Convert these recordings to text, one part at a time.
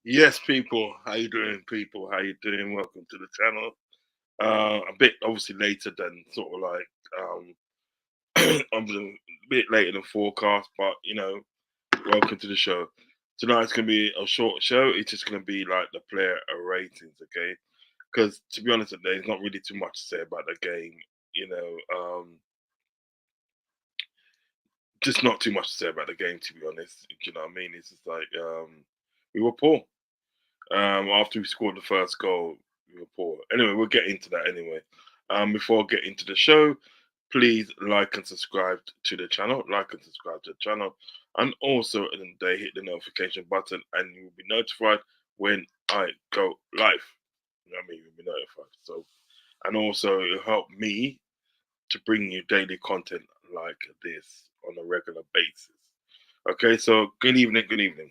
Yes, people. How you doing, people? How you doing? Welcome to the channel. A bit obviously later than sort of like I'm a bit later than forecast, but welcome to the show. Tonight's gonna be a short show. It's just gonna be like the player ratings, okay? Because to be honest, there's not really too much to say about the game. You know, just not too much to say about the game. To be honest, you know what I mean? It's just like we were poor. After we scored the first goal, we were poor. Anyway, we'll get into that anyway. Before I get into the show, please like and subscribe to the channel. Like and subscribe to the channel. And also, in the day, hit the notification button and you'll be notified when I go live. You know what I mean? You'll be notified. So, and also, it'll help me to bring you daily content like this on a regular basis. Okay, so good evening, good evening.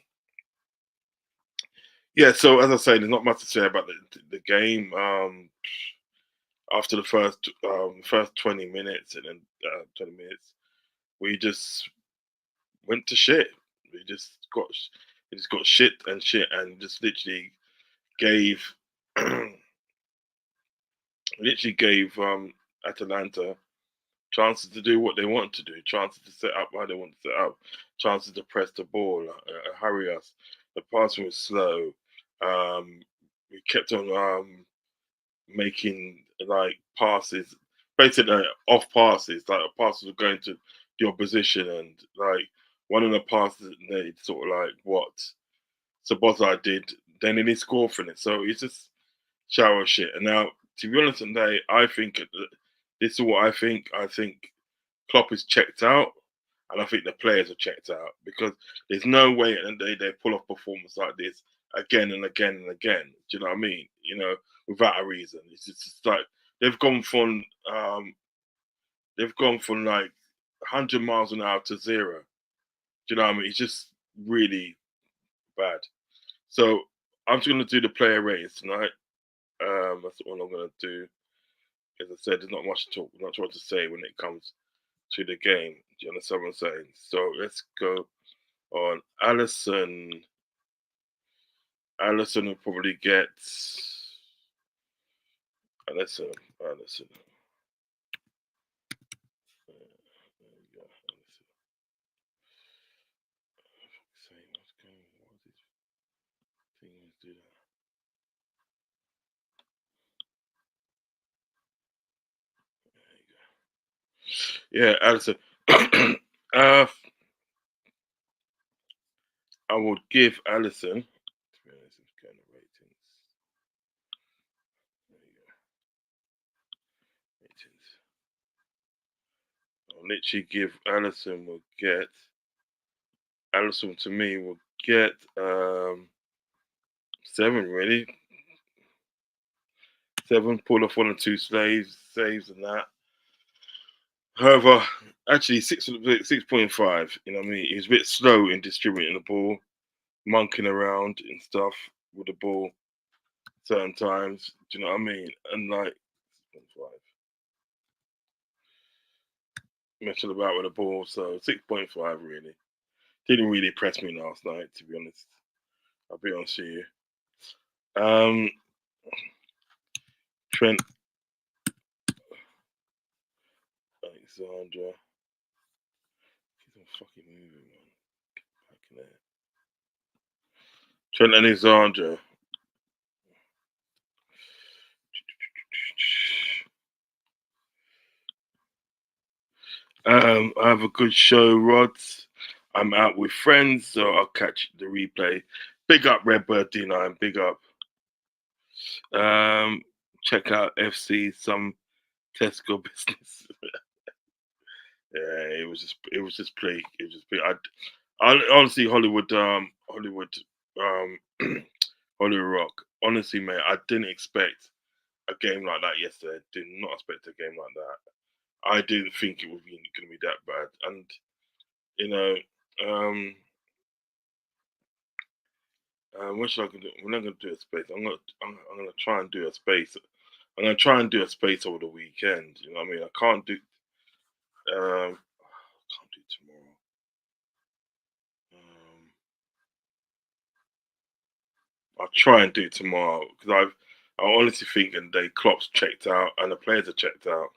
Yeah, so as I say, there's not much to say about the game. After the first 20 minutes, and then 20 minutes, we just went to shit. We just got we just got shit and shit, and just gave literally gave Atalanta chances to do what they want to do, chances to set up how they want to set up, chances to press the ball, hurry us. The passing was slow. We kept on making like passes, basically off passes, like passes were going to the opposition, and like one of the passes they sort of like what Sabozai did, then he scored from it. So it's just shower shit. And now, to be honest, today I think this is what I think. I think Klopp is checked out, and I think the players are checked out because there's no way and they pull off performance like this again and again and again. Do you know what I mean? Without a reason. It's just like they've gone from um, they've gone from like 100 miles an hour to zero. Do you know what I mean? It's just really bad. So I'm just gonna do the player ratings tonight. That's all I'm gonna do. As I said, there's not much to talk, not much to say when it comes to the game. Do you understand what I'm saying? So let's go on. Allison will probably get Allison. Allison. There we go. Allison. Same. What's going? What is this thing? Let's do that. There you go. Yeah, Allison. I would give Allison. To be honest, it's kind of ratings. There you go. Ratings. I'll literally give Allison. Will get Allison to me will get 7 really. 7 pull off 1 or 2 saves and that. However, actually 6.5. You know what I mean? He was a bit slow in distributing the ball, monkeying around and stuff with the ball certain times. Do you know what I mean? And like 6.5. Messing about with the ball, so 6.5 really. Didn't really impress me last night, to be honest. I'll be honest with you. Um Trent Alexandra. Keep on fucking moving, man. Back in there. Trent Alexandra. I have a good show, Rodz. I'm out with friends, so I'll catch the replay. Big up Redbird D9, big up. Um, Check out FC, some Tesco business. Yeah, it was just bleak. It was just bleak. I honestly um, Hollywood Rock. Honestly, mate, I didn't expect a game like that yesterday. Did not expect a game like that. I didn't think it was going to be that bad, and you know, um, what should I do? We're not going to do a space. I'm gonna try and do a space. I'm gonna try and do a space over the weekend. You know what I mean? I can't do. Can't do tomorrow. Um, I'll try and do it tomorrow because I honestly think and they Klopp's checked out and the players are checked out.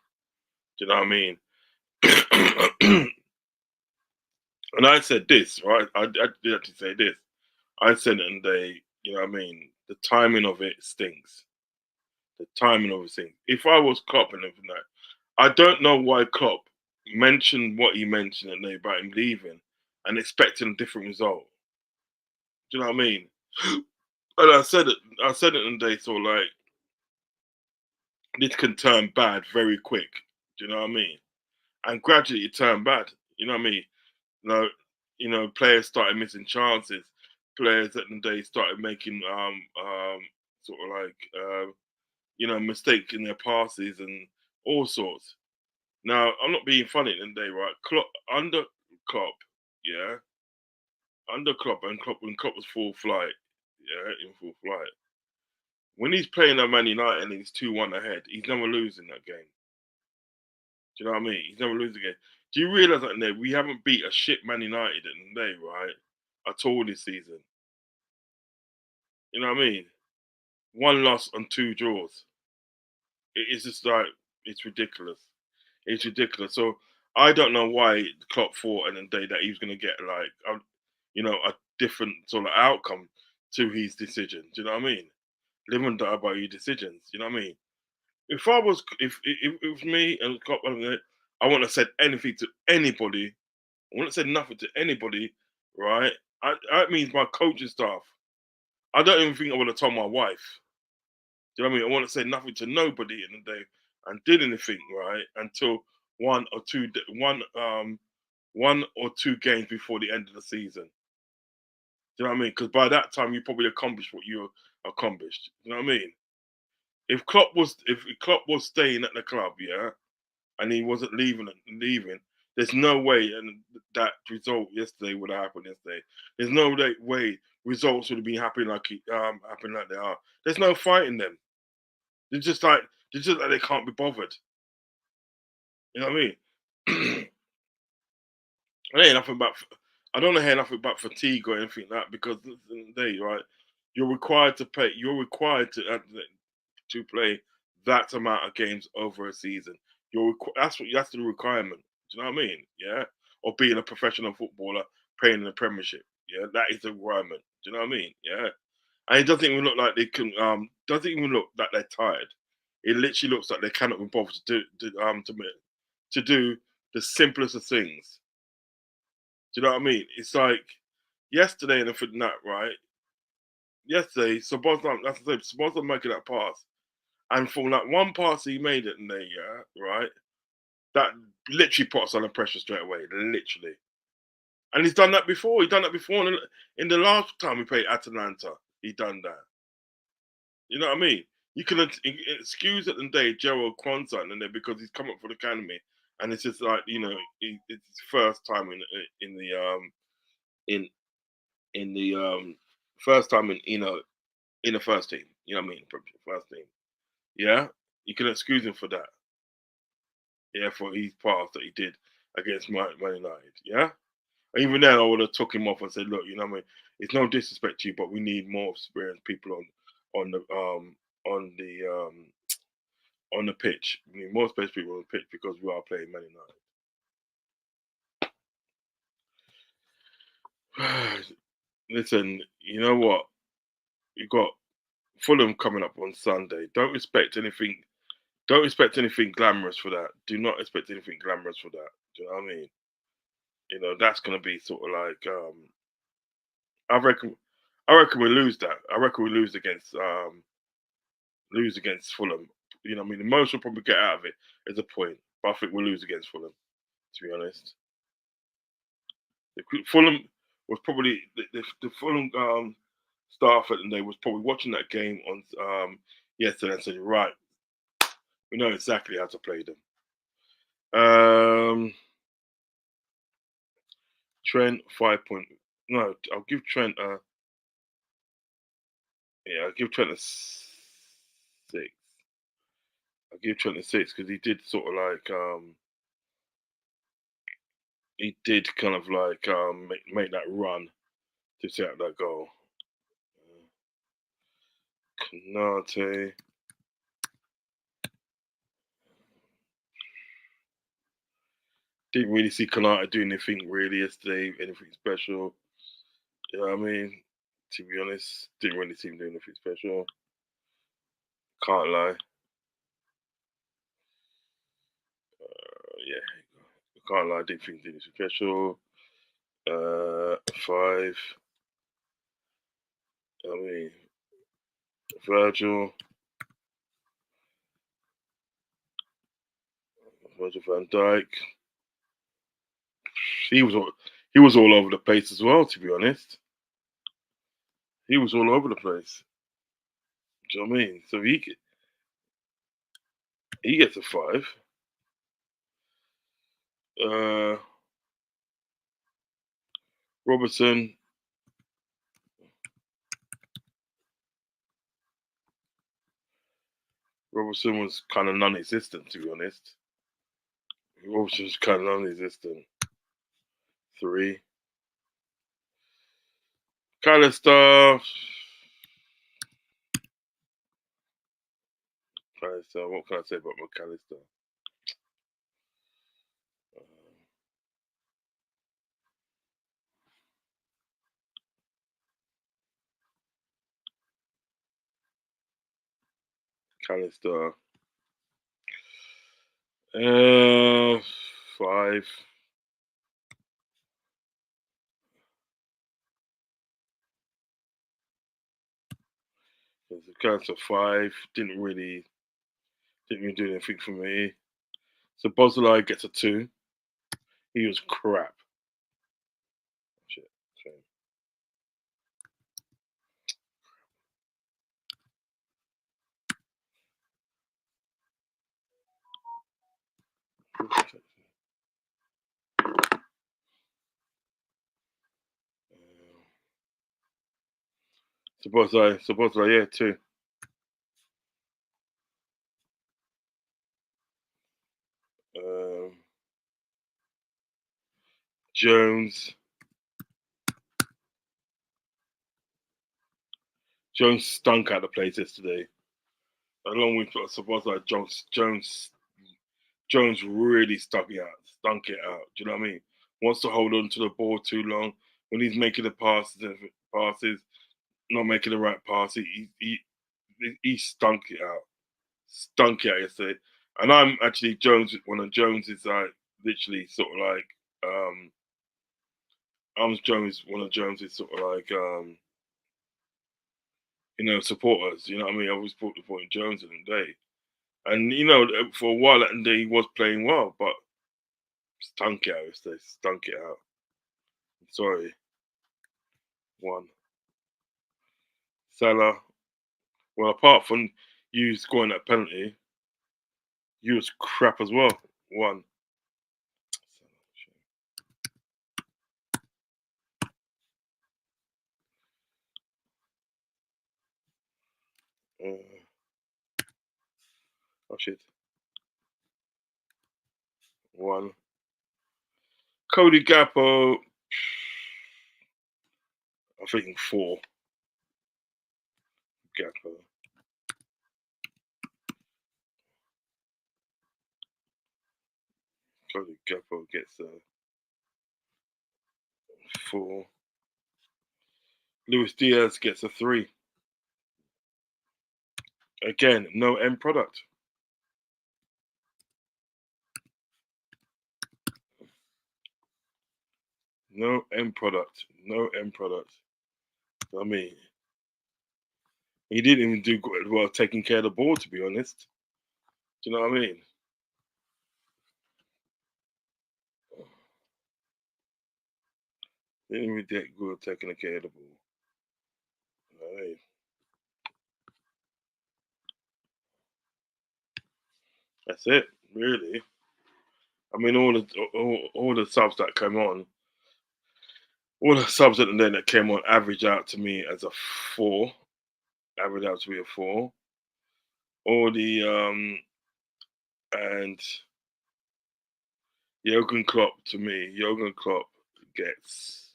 Do you know what I mean? And I said this, right? I did actually say this. I said it and they, you know what I mean? The timing of it stinks. The timing of it stinks. If I was Klopp and everything like, I don't know why Klopp mentioned what he mentioned and they about him leaving and expecting a different result. Do you know what I mean? And I said it and they sort of like this can turn bad very quick. Do you know what I mean? And gradually it turned bad. You know what I mean? You know, players started missing chances. Players that they started making sort of like mistakes in their passes and all sorts. Now I'm not being funny at the end of the day, right? Under Klopp, yeah, under Klopp and Klopp when Klopp was full flight, yeah, in full flight. When he's playing at Man United and he's 2-1 ahead, he's never losing that game. Do you know what I mean? He's never losing a game. Do you realise that there we haven't beat a shit Man United in the day, right? At all this season. You know what I mean? One loss and two draws. It's just like it's ridiculous. It's ridiculous. So I don't know why Klopp thought in the day that he was going to get like a different sort of outcome to his decision. Do you know what I mean? Live and die by your decisions. You know what I mean? If I was, if it was me and Klopp, I wouldn't have said anything to anybody. I wouldn't have said nothing to anybody, right? That means my coaching staff. I don't even think I would have told my wife. Do you know what I mean? I wouldn't say nothing to nobody in the day and did anything, right? Until one or two games before the end of the season. Do you know what I mean? Because by that time you probably accomplished what you accomplished. You know what I mean? If Klopp was staying at the club, yeah, and he wasn't leaving, there's no way and that result yesterday would have happened yesterday. There's no way results would have been happening like they are. There's no fighting them. They're just like they can't be bothered. You know what I mean? I ain't nothing about. I don't hear nothing about fatigue or anything like that because at the end of the day, right? You're required to pay. You're required to play that amount of games over a season. That's the requirement. Do you know what I mean? Yeah, or being a professional footballer playing in the Premiership. Yeah, that is the requirement. Do you know what I mean? Yeah, and it doesn't even look like they can. Doesn't even look that they're tired. It literally looks like they cannot be bothered to do the simplest of things. Do you know what I mean? It's like yesterday in the that right. Yesterday, that's the same. Sabozza making that pass, and from that one pass he made it in there, yeah, right. That literally put us under pressure straight away, literally. And he's done that before. He done that before in the last time we played Atalanta. He done that. You know what I mean? You can excuse it and day Gerald Kwanzaa and there because he's come up for the academy, and it's just like it's his first time in the in in the first time in the first team. You know what I mean? First team. Yeah, you can excuse him for that. Yeah, for his pass that he did against Man United. Yeah. Even then, I would have took him off and said, "Look, you know what I mean? It's no disrespect to you, but we need more experienced people on the on the on the pitch. We need more experienced people on the pitch because we are playing Man United." Listen, you know what? You got Fulham coming up on Sunday. Don't expect anything glamorous for that. Do not expect anything glamorous for that. Do you know what I mean? That's going to be sort of like I reckon. I reckon we lose that. I reckon we lose against Fulham. You know, what I mean, the most we'll probably get out of it is a point, but I think we'll lose against Fulham. To be honest, Fulham was probably the Fulham staff at the day was probably watching that game on yesterday and said, right, we know exactly how to play them. Trent 5 point. No, I'll give Trent I'll give Trent a 6. I'll give Trent a 6 because he did sort of like he did kind of like make that run to set up that goal. Kanate. Didn't really see Kanata do anything really yesterday, anything special. You know what I mean? To be honest, didn't really see him doing anything special. Can't lie. Yeah, can't lie. Didn't think he did anything special. 5. I mean, Virgil van Dijk. He was all over the place as well. To be honest, he was all over the place. Do you know what I mean? So he gets a 5. Uh, Robertson. Robertson was kind of non-existent, to be honest. Robertson was kind of non-existent. 3. Callister. What can I say about McAllister? Callister. 5. Callister 5. Didn't really do anything for me. So Bozolai gets a 2. He was crap. Shit. Bozolai, yeah, 2. Jones. Jones stunk out the place yesterday. Along with Sabozai, Jones really stunk it out. Do you know what I mean? Wants to hold on to the ball too long. When he's making the passes, not making the right pass, he stunk it out. Stunk it out yesterday. And I'm actually one of Jones's literally sort of like I'm one of Jones's sort of like supporters. You know what I mean? I always supported Jones in the day. And for a while that day he was playing well, but stunk it out yesterday. Stunk it out. Sorry. 1. Salah. Well, apart from you scoring that penalty, you was crap as well. 1. Oh shit. 1. Cody Gappo. I think 4. Gappo. Cody Gappo gets a 4. Luis Diaz gets a 3. Again, no end product. No end product. No end product. I mean, he didn't even do good well taking care of the ball, to be honest. Do you know what I mean? Didn't even do good taking care of the ball. You know what I mean? That's it, really. I mean, all the subs that came on, all the subs at the end that came on, averaged out to me as a 4. Averaged out to be a 4. All the and Jurgen Klopp gets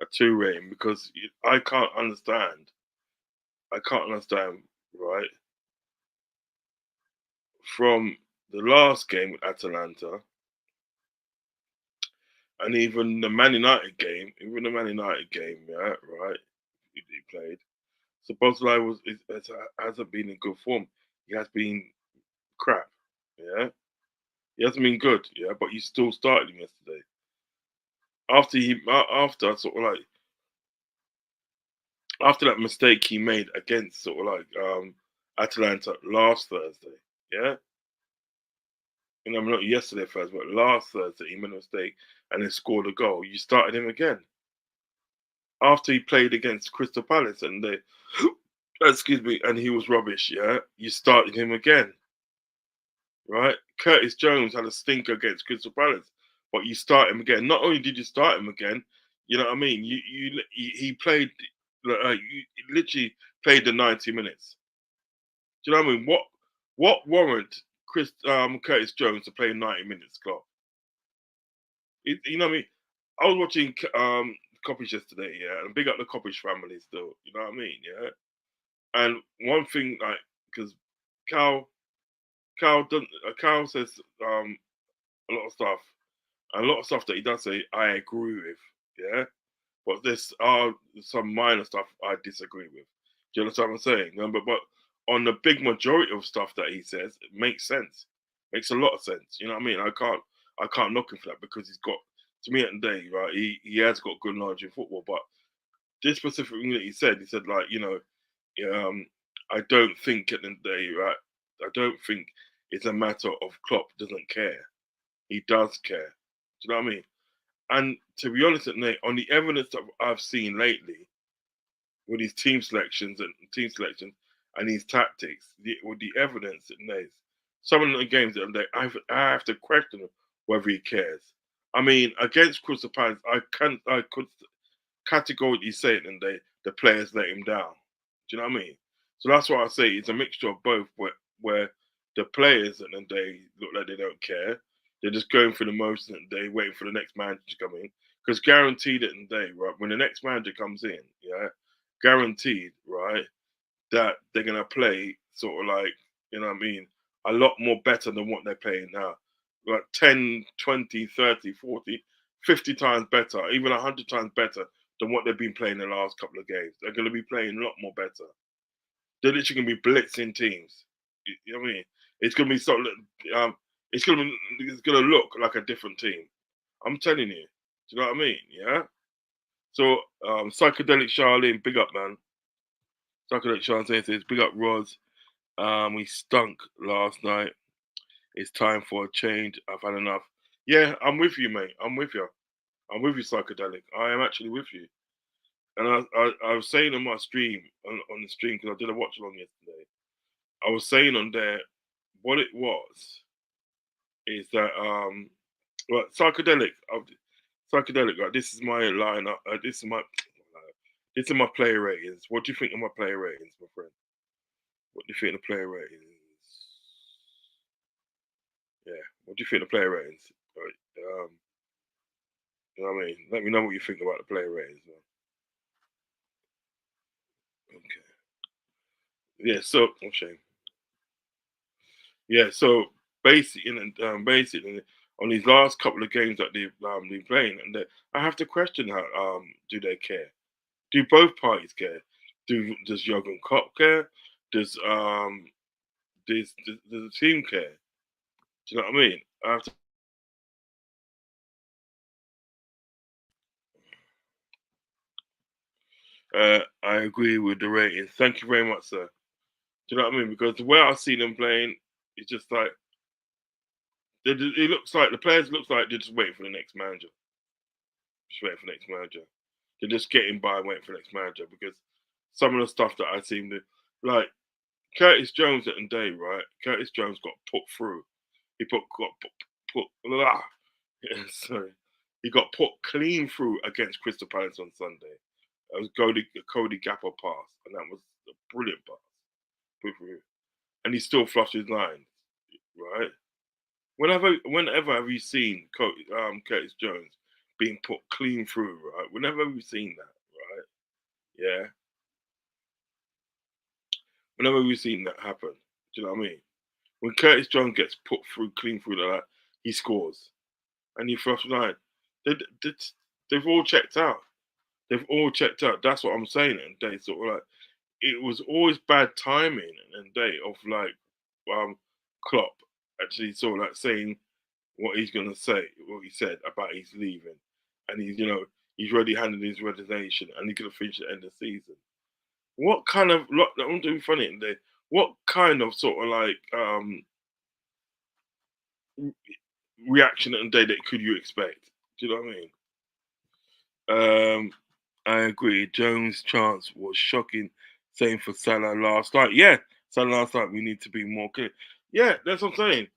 a 2 rating because I can't understand I can't understand, right? From the last game with Atalanta and even the Man United game, yeah, right? He played. So Bosley hasn't been in good form. He has been crap, yeah. He hasn't been good, yeah. But you still started him yesterday. After sort of like after that mistake he made against sort of like Atalanta last Thursday, yeah. You know, not yesterday first, but last Thursday he made a mistake and then scored a goal. You started him again after he played against Crystal Palace and they, excuse me, and he was rubbish. Yeah, you started him again, right? Curtis Jones had a stinker against Crystal Palace, but you start him again. Not only did you start him again, you know what I mean. He played, you literally played the 90 minutes. Do you know what I mean? What warrant Curtis Jones to play 90 minutes, Clark? You know what I mean? I was watching Coppish yesterday, yeah, and big up the Coppish family still. You know what I mean, yeah. And one thing, like, because Cal, Cal says a lot of stuff, and a lot of stuff that he does say, I agree with, yeah. But there's some minor stuff I disagree with. Do you understand what I'm saying? But on the big majority of stuff that he says, it makes sense. Makes a lot of sense. You know what I mean? I can't knock him for that because he's got, to me at the day, right, he has got good knowledge in football. But this specific thing that he said like, um, I don't think at the end of the day, right, I don't think it's a matter of Klopp doesn't care. He does care. Do you know what I mean? And to be honest, Nate, on the evidence that I've seen lately with his team selections and his tactics, with the evidence that Nate, some of the games that I have to question whether he cares. I mean, against Crystal Palace, I could categorically say it, and the players let him down. Do you know what I mean? So that's why I say it's a mixture of both, where the players and then they look like they don't care. They're just going through the motions and they waiting for the next manager to come in. Because guaranteed at the end of the day, right, when the next manager comes in, yeah, guaranteed, right, that they're gonna play sort of like, you know what I mean, a lot more better than what they're playing now. Like 10, 20, 30, 40, 50 times better, even 100 times better than what they've been playing the last couple of games. They're going to be playing a lot more better. They're literally going to be blitzing teams. You know what I mean? It's going to be um, it's going to look like a different team. I'm telling you. Do you know what I mean? Yeah. So psychedelic Charlene, big up man. Psychedelic Charlene says big up Rodz. We stunk last night. It's time for a change. I've had enough. Yeah, I'm with you, mate. I'm with you. I'm with you, psychedelic. I am actually with you. And I was saying on my stream, on the stream, because I did a watch along yesterday, I was saying on there what it was is that, well, psychedelic, right? This is my lineup. This is my player ratings. What do you think of my player ratings, my friend? What do you think of the player ratings? Yeah, what do you think of the player ratings? Right. You know what I mean? Let me know what you think about the player ratings, man. Okay. Yeah. So, oh, shame. Yeah, so basically on these last couple of games that they've been playing, and I have to question how do they care? Do both parties care? Does Jurgen Klopp care? Does the team care? Do you know what I mean? I agree with the ratings. Thank you very much, sir. Do you know what I mean? Because the way I see them playing, it's just like it looks like the players looks like they're just waiting for the next manager. Just waiting for the next manager. They're just getting by waiting for the next manager because some of the stuff that I seen like Curtis Jones at the day, right? Curtis Jones got put through. He got put blah. Yeah, sorry. He got put clean through against Crystal Palace on Sunday. It was Cody Gapper pass, and that was a brilliant pass. Put through. And he still flushed his lines, right? Whenever have you seen Curtis Jones being put clean through, right? Whenever have you seen that, right? Yeah. Whenever we've seen that happen, do you know what I mean? When Curtis Jones gets put through clean through like that, he scores, and you first line, they, they, they've all checked out. They've all checked out. That's what I'm saying. And they sort of like it was always bad timing and day of like Klopp actually sort of like saying what he's gonna say, what he said about he's leaving, and he's already handed his resignation and he's gonna finish at the end of the season. What kind of look? I'm doing funny today. What kind of sort of like reaction and day that could you expect? Do you know what I mean? I agree. Jones' chance was shocking. Same for Salah last night. Yeah, Salah last night. We need to be more clear. Yeah, that's what I'm saying.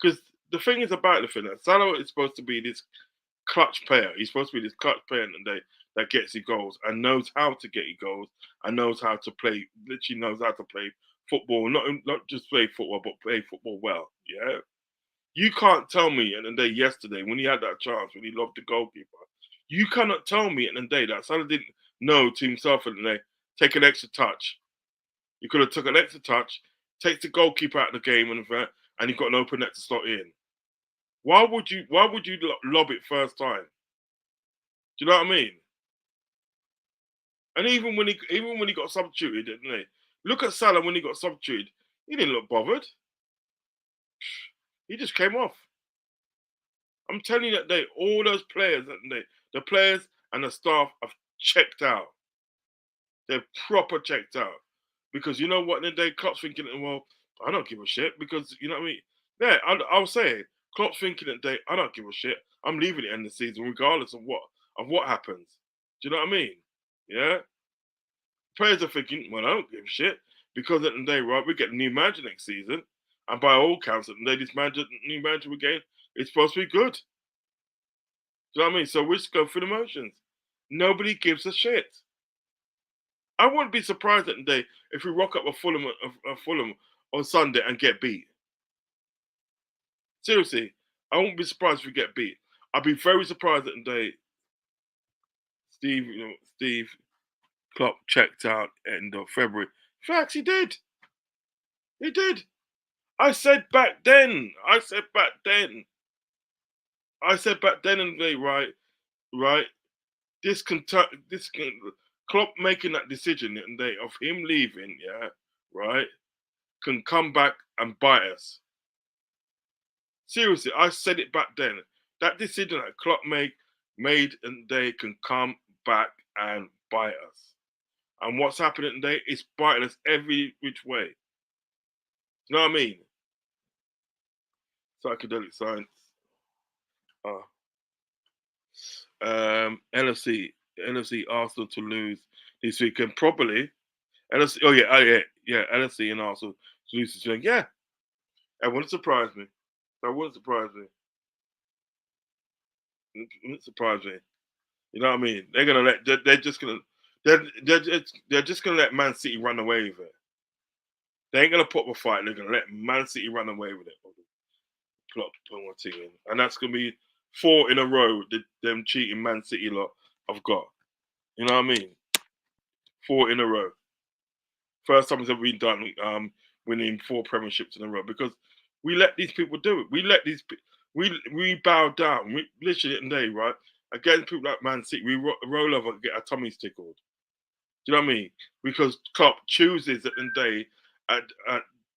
Because the thing is about the thing that Salah is supposed to be this clutch player. He's supposed to be this clutch player that gets you goals and knows how to get you goals and knows how to play. Literally knows how to play football. Not just play football, but play football well. Yeah. You can't tell me at the day yesterday when he had that chance when he loved the goalkeeper. You cannot tell me at the day that Salah didn't know to himself at the day take an extra touch. You could have took an extra touch, take the goalkeeper out of the game and you've got an open net to slot in. Why would you lob it first time? Do you know what I mean? And even when he got substituted, didn't he? Look at Salah when he got substituted. He didn't look bothered. He just came off. I'm telling you that all those players, the players and the staff have checked out. They're proper checked out. Because you know what, Klopp's thinking, well, I don't give a shit because, you know what I mean? Yeah, I'll say it. Klopp's thinking that I don't give a shit. I'm leaving it in the season regardless of what happens. Do you know what I mean? Yeah? Players are thinking, well, I don't give a shit because at the day, right, we get a new manager next season. And by all counts, at the day, new manager we get is supposed to be good. Do you know what I mean? So we just go through the motions. Nobody gives a shit. I wouldn't be surprised at the day if we rock up a Fulham on Sunday and get beat. Seriously, I won't be surprised if we get beat. I'd be very surprised at the day Steve Klopp checked out end of February. In fact, he did. He did. I said back then. In the day, right. Klopp making that decision in the day of him leaving, yeah, right, can come back and bite us. Seriously, I said it back then. That decision that Klopp made and they can come back and bite us. And what's happening today is biting us every which way. You know what I mean? Psychedelic science. LFC Arsenal to lose this weekend probably. LFC, LFC and Arsenal to lose this weekend. Yeah, that wouldn't surprise me. That wouldn't surprise me. It wouldn't surprise me. You know what I mean? They're gonna let. They're just gonna let Man City run away with it. They ain't gonna put up a fight. They're gonna let Man City run away with it. Plot team, and that's gonna be 4 in a row. Them cheating Man City lot I've got. You know what I mean? 4 in a row. First time it's ever been done. Winning 4 premierships in a row because we let these people do it. We bow down. We literally in the day, right? Against people like Man City, we roll over and get our tummies tickled. Do you know what I mean? Because Klopp chooses at the day at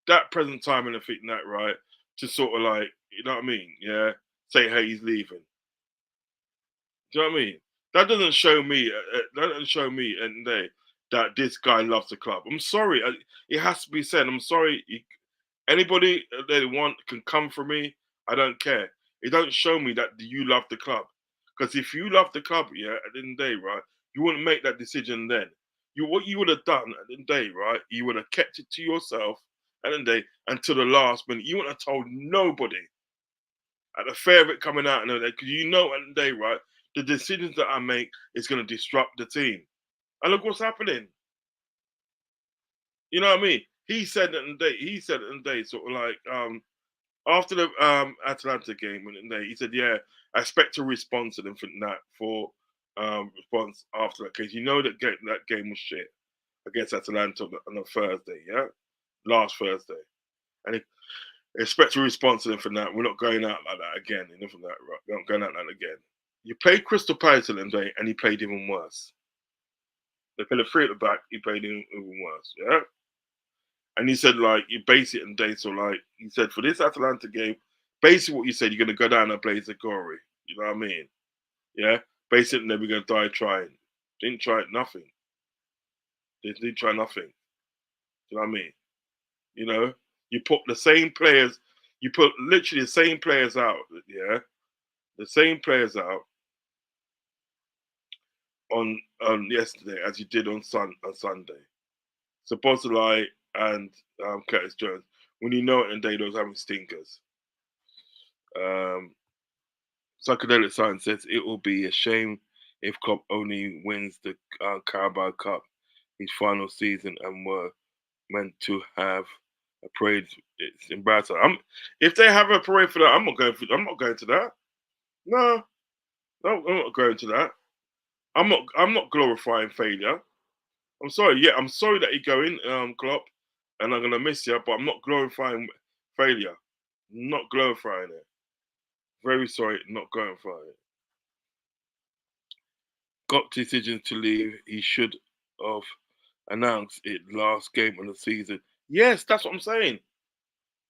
that present time in the fit night, right, to sort of like, you know what I mean? Yeah, say hey, he's leaving. Do you know what I mean? That doesn't show me. That doesn't show me at the day that this guy loves the club. I'm sorry. It has to be said. I'm sorry. Anybody they want can come for me. I don't care. It don't show me that you love the club. Because if you love the club, yeah, at the end of the day, right, you wouldn't make that decision then. What you would have done at the end of the day, right, you would have kept it to yourself at the end of the day until the last minute. You wouldn't have told nobody at the fair of it coming out and all that, because you know at the end of the day, right, the decisions that I make is going to disrupt the team. And look what's happening. You know what I mean? He said it in the day, sort of like after the Atalanta game, he said, "Yeah, I expect a response to them for that for response after that case. You know that game was shit against Atalanta on a Thursday, yeah." last Thursday, and expect a response to them from that. We're not going out like that again. Enough of that, right? We're not going out like that again. You played Crystal Palace on day, and he played even worse. They played a three at the back. He played even worse. Yeah. And he said, like, you base it on day. So, like, he said, for this Atalanta game, basically what you said, you're going to go down and play Zagori. You know what I mean? Yeah? Basically, then we're going to die trying. Didn't try nothing. They didn't try nothing. You know what I mean? You know? You put the same players, you put literally the same players out, yeah? The same players out on yesterday as you did on Sunday. So Bozzolai and Curtis Jones, when you know it and they was having stinkers. Psychedelic Science says it will be a shame if Klopp only wins the Carabao Cup his final season and were meant to have a parade. It's embarrassing. If they have a parade for that, I'm not going to that. No, I'm not going to that. I'm not glorifying failure. I'm sorry. Yeah, I'm sorry that you're going, Klopp, and I'm gonna miss you. But I'm not glorifying failure. Not glorifying it. Very sorry, not glorifying it. Got decisions to leave. He should have announced it last game of the season. Yes, that's what I'm saying.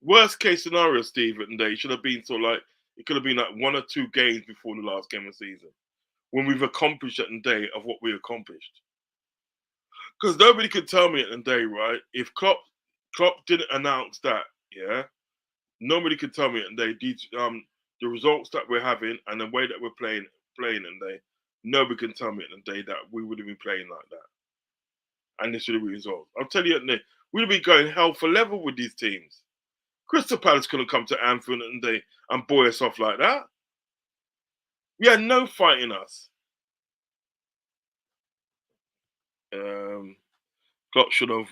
Worst case scenario, Stephen, they should have been sort of like it could have been like 1 or 2 games before the last game of the season when we've accomplished at the day of what we accomplished. Because nobody could tell me at the day, right? If Klopp didn't announce that, yeah, nobody could tell me at the day the results that we're having and the way that we're playing at the day. Nobody can tell me at the day that we would have been playing like that, and this would have been results. I'll tell you at the day, we'd have been going hell for level with these teams. Crystal Palace couldn't come to Anfield and buoy us off like that. We had no fight in us. Klopp should have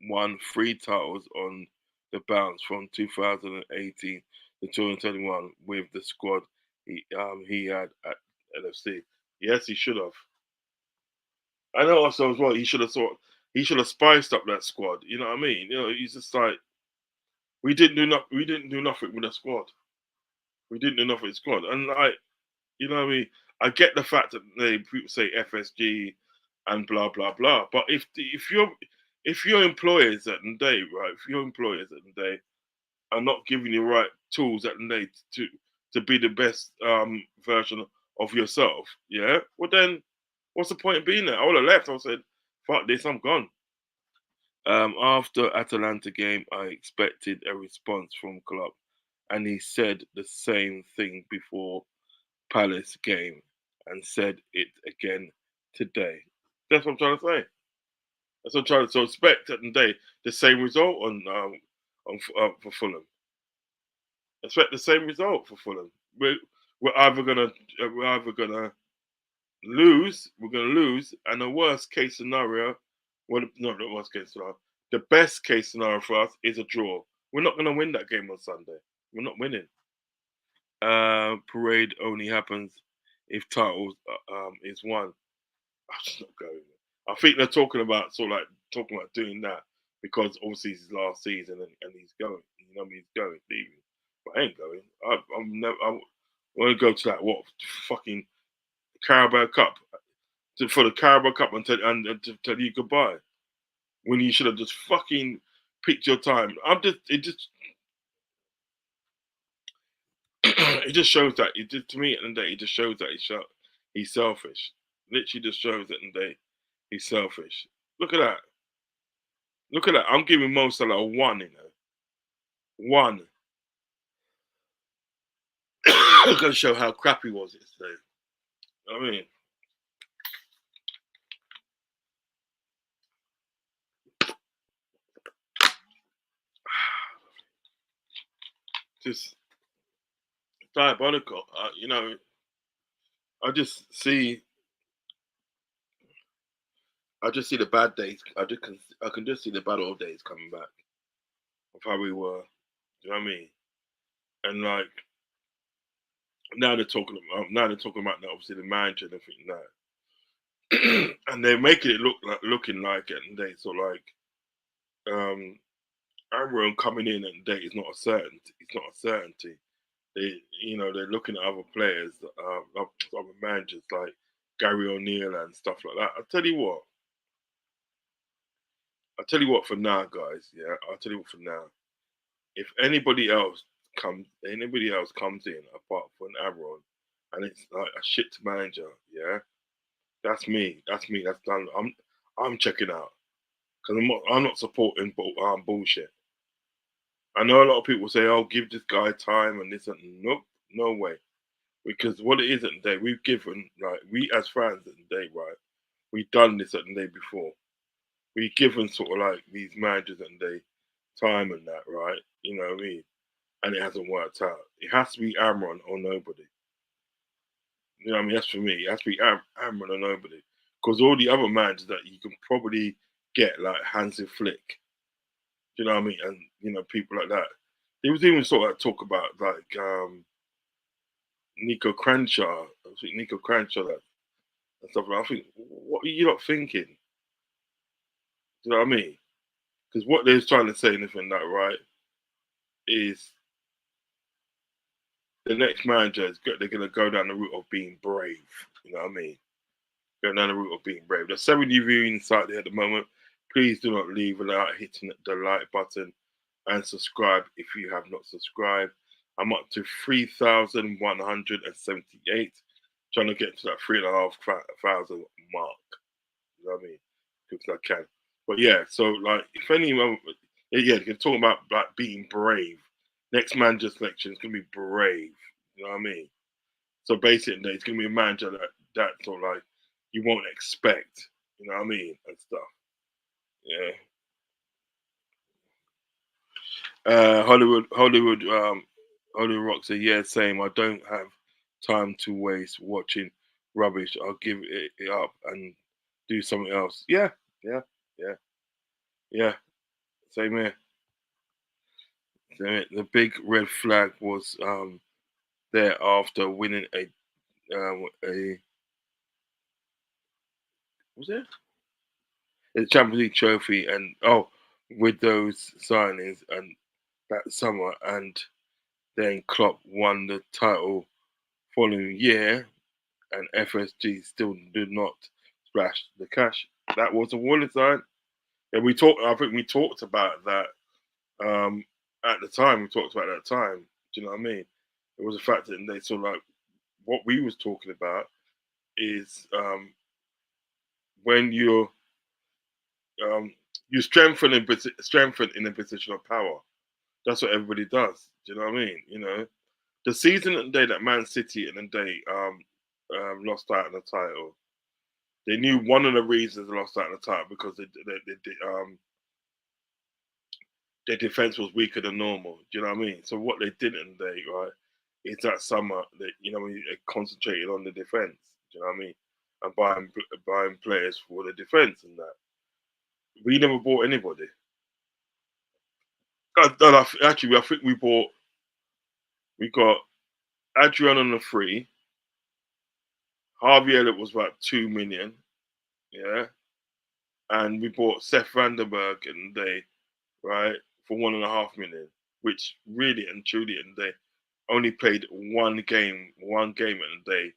won 3 titles on the bounce from 2018 to 2021 with the squad he had at LFC. Yes, he should have. I know also as well. He should have spiced up that squad. You know what I mean? You know, he's just like we didn't do nothing with the squad. We didn't do nothing with the squad, and like you know what I mean. I get the fact that people say FSG and blah blah blah, but if your employers at the day, right? If your employers at the day are not giving you right tools at the day to be the best version of yourself, yeah. Well then, what's the point of being there? I would have left. I said, "Fuck this, I'm gone." After Atalanta game, I expected a response from Klopp, and he said the same thing before Palace game, and said it again today. That's what I'm trying to say. That's what I'm trying to expect at the day the same result for Fulham. Expect the same result for Fulham. We're either gonna lose. We're gonna lose, and the worst case scenario, well, not the worst case scenario. The best case scenario for us is a draw. We're not gonna win that game on Sunday. We're not winning. Parade only happens if titles is won. I'm just not going. I think they're talking about talking about doing that because obviously it's his last season and he's going. You know, he's going, leaving. But I ain't going. I'm never. I want to go to that fucking Carabao Cup for the Carabao Cup and to tell you goodbye when you should have just fucking picked your time. It just shows that to me at the end of the day, it just shows that he's selfish. Literally just shows at the end of the day he's selfish. Look at that. Look at that. I'm giving Mo Salah a 1, you know. 1. I'm going to show how crap he was yesterday. I mean, just diabolical. You know, I just see the bad days. I can just see the bad old days coming back of how we were. You know what I mean? And like now they're talking about now, obviously the manager and everything that, and they're making it looking like it, and they so like Amram coming in and date is not a certainty. It's not a certainty. They're looking at other players, other managers like Gary O'Neill and stuff like that. I tell you what for now, guys. Yeah, I'll tell you what for now. If anybody else comes in apart from Aaron, and it's like a shit manager, yeah, that's me. That's me. That's done. I'm checking out because I'm not supporting bullshit. I know a lot of people say, "Oh, give this guy time and this," and nope, no way. Because what it is at the day, we've given like we as fans at the day, right? We've done this at the day before. We've given sort of like these managers at the day time and that, right? You know what I mean? And it hasn't worked out. It has to be Amron or nobody. You know what I mean? That's for me. It has to be Amron or nobody. Because all the other managers that you can probably get, like Hansi Flick, you know what I mean? And, people like that. There was even sort of talk about like Nico Cranshaw. I think Nico Cranshaw that and stuff like that. I think, what are you not thinking? Do you know what I mean? Because what they're trying to say in that, right, is the next manager they're going to go down the route of being brave. You know what I mean? Going down the route of being brave. There's 70 viewings out there at the moment. Please do not leave without hitting the like button and subscribe if you have not subscribed. I'm up to 3,178, trying to get to that 3,500 mark. You know what I mean? Because I can. But yeah, so like, if anyone, yeah, they're talking about like being brave. Next manager selection is gonna be brave. You know what I mean? So basically, it's gonna be a manager that sort of like you won't expect. You know what I mean and stuff. Yeah. Hollywood Rock said, "Yeah, same. I don't have time to waste watching rubbish. I'll give it up and do something else." Yeah, yeah, yeah, yeah. Same here. The big red flag was there after winning a was it a Champions League trophy, and with those signings and that summer, and then Klopp won the title following year, and FSG still did not splash the cash. That was a warning sign. And we talked. I think we talked about that um, at the time. We talked about that time. Do you know what I mean? It was a fact that they sort of like what we was talking about is when um, you strengthen in a position of power. That's what everybody does. Do you know what I mean? The season and day that Man City and the day lost out on the title, they knew one of the reasons they lost out on the title because their defense was weaker than normal. Do you know what I mean? So what they did in the day, right, is that summer they they concentrated on the defense. Do you know what I mean? And buying players for the defense and that. We never bought anybody. Actually, I think we got Adrian on the free. Harvey Elliott was about 2 million, yeah, and we bought Seth Vandenberg and they right for 1.5 million, which really and truly and they only played one game and they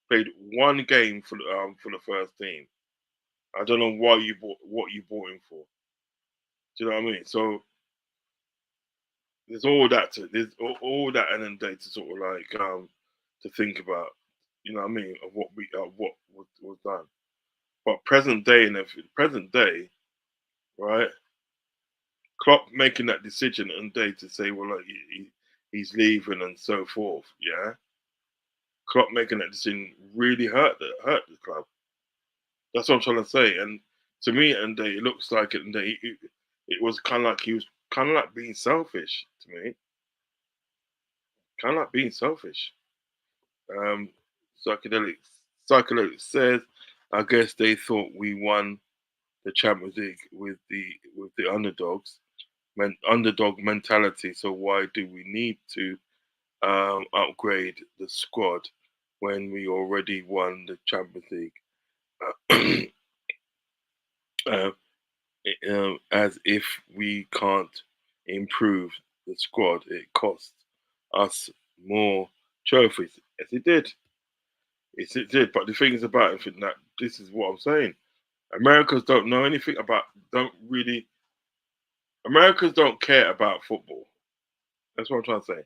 played one game for the first team. I don't know why you bought what you bought him for. Do you know what I mean? So there's all that and then day to sort of like to think about. You know what I mean? Of what was done. But present day and everything, present day, right? Klopp making that decision and day to say, well, like he's leaving and so forth. Yeah, Klopp making that decision really hurt the club. That's what I'm trying to say. And to me, and day it looks like it, and day it was kind of like he was kind of like being selfish to me, kind of like being selfish. Um, psychedelic says, I guess they thought we won the Champions League with the underdogs underdog mentality. So why do we need to upgrade the squad when we already won the Champions League? uh, as if we can't. improved the squad, it cost us more trophies. Yes, it did. Yes, it did. But the thing is about it, that this is what I'm saying. Americans don't know anything about, don't really, Americans don't care about football. That's what I'm trying to say.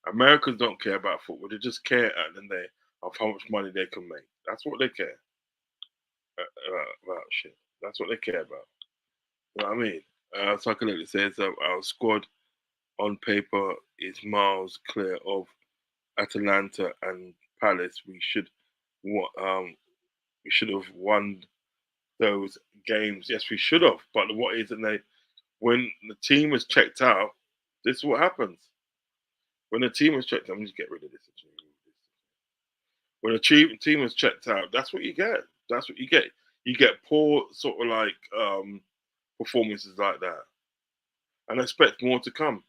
Americans don't care about football. They just care at the end of the day of how much money they can make. That's what they care about shit. That's what they care about. You know what I mean? Psychedelic says our squad on paper is miles clear of Atalanta and Palace. We should have won those games. Yes, we should have. But what is it? When the team is checked out, this is what happens. When the team is checked out, let me just get rid of this. When a team is checked out, that's what you get. That's what you get. You get poor sort of like performances like that, and I expect more to come.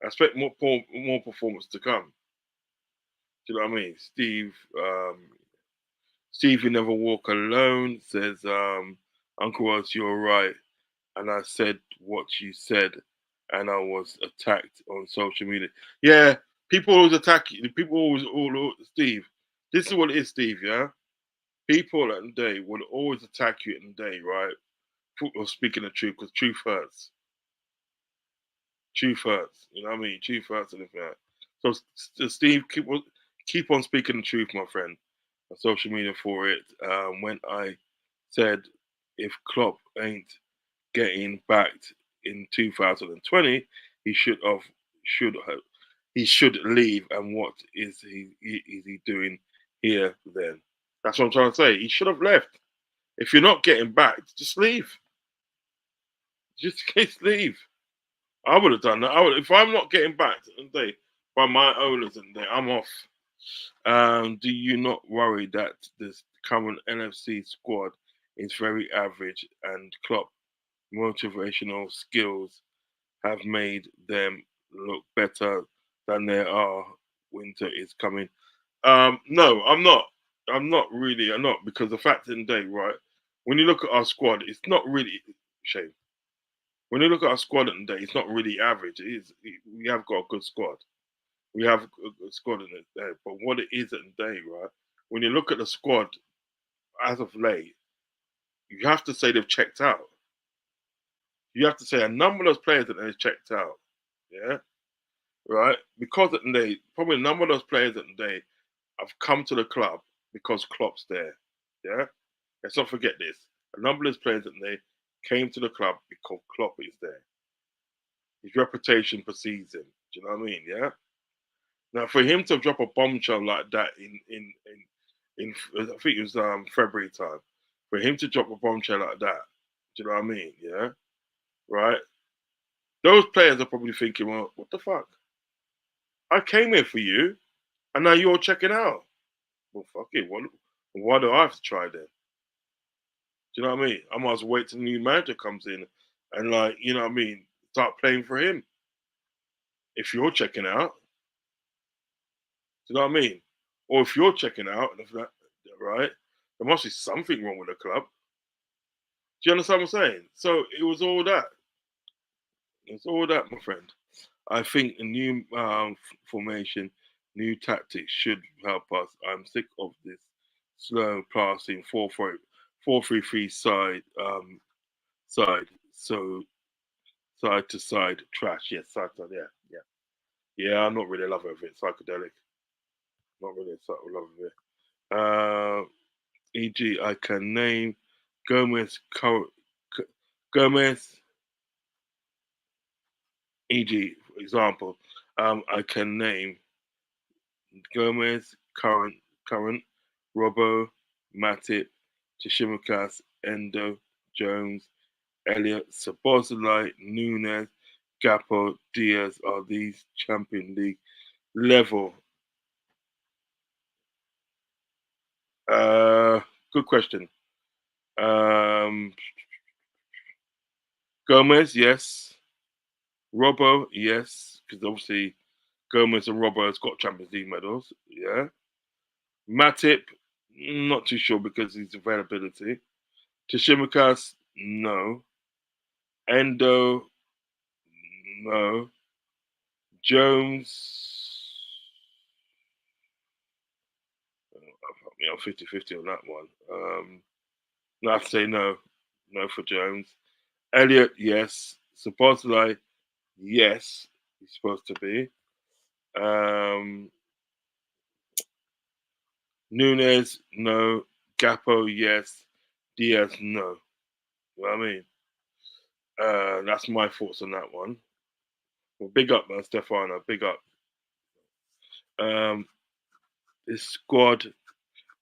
I expect more performance to come. Do you know what I mean? Steve, you never walk alone, says, Uncle Ross, you're right. And I said what you said, and I was attacked on social media. Yeah, people always attack you. People always, Steve, this is what it is, Steve, yeah? People at the day will always attack you at the day, right? For speaking the truth, because truth hurts. Truth hurts. You know what I mean? Truth hurts and everything like that. So, Steve, keep on speaking the truth, my friend. On social media for it. When I said if Klopp ain't getting backed in 2020, he should leave. And what is he doing here then? That's what I'm trying to say. He should have left. If you're not getting backed, just leave. Just leave. I would have done that. If I'm not getting backed and by my owners and I'm off. Do you not worry that this current NFC squad is very average and Klopp motivational skills have made them look better than they are? Winter is coming. No, I'm not. I'm not really. I'm not, because the fact in the day, right? When you look at our squad, it's not really shame. When you look at our squad in the day, it's not really average. We have got a good squad. We have a squad in the day, but what it is at the day, right? When you look at the squad as of late, you have to say they've checked out. You have to say a number of those players that they've checked out. Yeah, right. Because at the day, probably a number of those players at the day have come to the club because Klopp's there. Yeah, let's not forget this. A number of those players at the day came to the club because Klopp is there. His reputation precedes him. Do you know what I mean? Yeah. Now, for him to drop a bombshell like that in I think it was February time, for him to drop a bombshell like that, do you know what I mean? Yeah, right. Those players are probably thinking, well, what the fuck? I came here for you, and now you're checking out. Well, fuck it. Why do I have to try then? Do you know what I mean? I might as well wait till the new manager comes in and, like, you know what I mean, start playing for him. If you're checking out, do you know what I mean? Or if you're checking out, and if that, right, there must be something wrong with the club. Do you understand what I'm saying? So it was all that. It's all that, my friend. I think a new formation, new tactics should help us. I'm sick of this slow passing 4-3-3 side, so side to side trash. Yes, side to side. Yeah, yeah, yeah. I'm not really a lover of it. Psychedelic. Not really a lover of it. E.g., I can name Gomez. Gomez. E.g., for example, I can name Gomez, current, Robbo, Matip, Tishimikas, Endo, Jones, Elliott, Sabozalai, Nunes, Gapo, Diaz are these Champion League level? Good question. Um, Gomez, yes. Robbo, yes, because obviously Gomez and Robbo has got Champions League medals. Yeah. Matip, not too sure because his availability. Tishimikas, no. Endo, No. Jones. I'm 50-50 on that one. No, I have to say no. No for Jones. Elliot, yes. Supposedly, yes. He's supposed to be. Um, Nunes, no. Gapo, yes. Diaz, no. You know what I mean? That's my thoughts on that one. Well, big up, man, Stefano. Big up. Um, this squad,